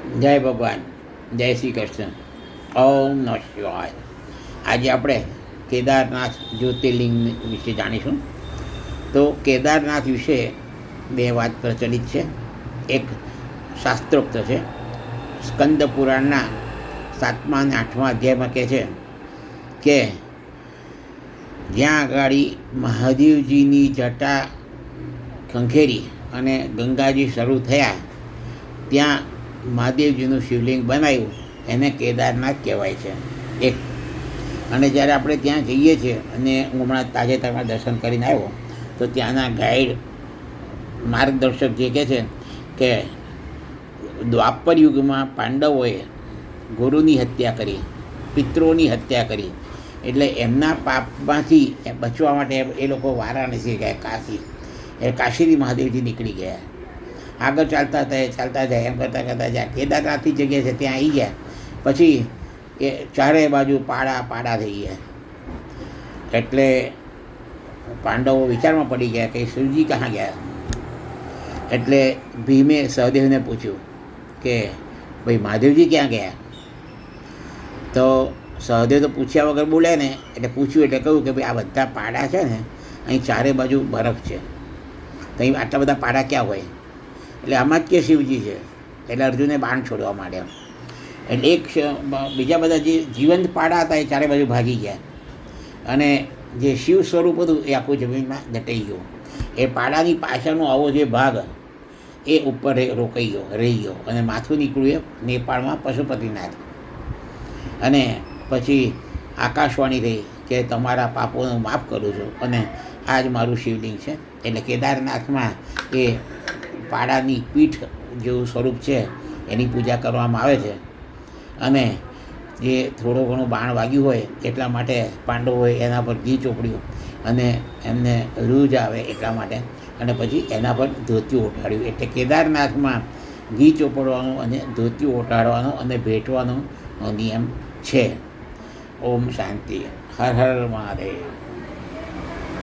જય ભગવાન, જય શ્રી કૃષ્ણ. ઓમ નમઃ શિવાય. આજે આપણે કેદારનાથ જ્યોતિર્લિંગ વિશે જાણીશું. તો કેદારનાથ વિશે બે વાત પ્રચલિત છે. એક શાસ્ત્રોક્ત છે. સ્કંદ પુરાણના 7મા અને 8મા અધ્યાયમાં કહે છે કે જ્યાં આગળ મહાદેવજીની જટા ખંખેરી અને ગંગાજી શરૂ થયા ત્યાં મહાદેવજીનું શિવલિંગ બનાવ્યું, એને કેદારનાથ કહેવાય છે. એક અને જ્યારે આપણે ત્યાં જઈએ છીએ, અને હું હમણાં તાજેતરમાં દર્શન કરીને આવ્યો, તો ત્યાંના ગાઈડ માર્ગદર્શક જે કહે છે કે દ્વાપર યુગમાં પાંડવોએ ગુરુની હત્યા કરી, પિતૃઓની હત્યા કરી, એટલે એમના પાપમાંથી બચવા માટે એ લોકો વારાણસી ગયા, કાશી. એ કાશીથી મહાદેવજી નીકળી ગયા. આગળ ચાલતા જાય એમ કરતાં જાય કેદારનાથની જગ્યા છે ત્યાં આવી ગયા. પછી એ ચારે બાજુ પાડા થઈ ગયા. એટલે પાંડવો વિચારમાં પડી ગયા કે શિવજી કહાં ગયા. એટલે ભીમે સહદેવને પૂછ્યું કે ભાઈ મહાદેવજી ક્યાં ગયા. તો સહદેવ તો પૂછ્યા વગર બોલે ને, એટલે પૂછ્યું એટલે કહ્યું કે ભાઈ આ બધા પાડા છે ને, અહીં ચારે બાજુ બરફ છે, તો અહીં આટલા બધા પાડા ક્યાં હોય. એટલે આમાં જ કે શિવજી છે. એટલે અર્જુને બાણ છોડવા માંડ્યા. એટલે બીજા બધા જે જીવંત પાડા હતા એ ચારે બાજુ ભાગી ગયા, અને જે શિવ સ્વરૂપ હતું એ આખું જમીનમાં દટાઈ ગયું. એ પાડાની પાછળનો આવો જે ભાગ એ ઉપર રહી ગયો, અને માથું નીકળ્યું એ નેપાળમાં પશુપતિનાથ. અને પછી આકાશવાણી થઈ કે તમારા પાપોનું માફ કરું છું, અને આ જ મારું શિવલિંગ છે. એટલે કેદારનાથમાં એ પાડાની પીઠ જેવું સ્વરૂપ છે, એની પૂજા કરવામાં આવે છે. અને જે થોડું ઘણું બાણ વાગ્યું હોય એટલા માટે પાંડવોએ એના પર ઘી ચોપડ્યું, અને એમને રૂજ આવે એટલા માટે, અને પછી એના પર ધોતિયું ઓઢાડ્યું. એટલે કેદારનાથમાં ઘી ચોપડવાનું અને ધોતિયું ઓઢાડવાનું અને ભેટવાનો નિયમ છે. ઓમ શાંતિ. હર હર મહાદેવ.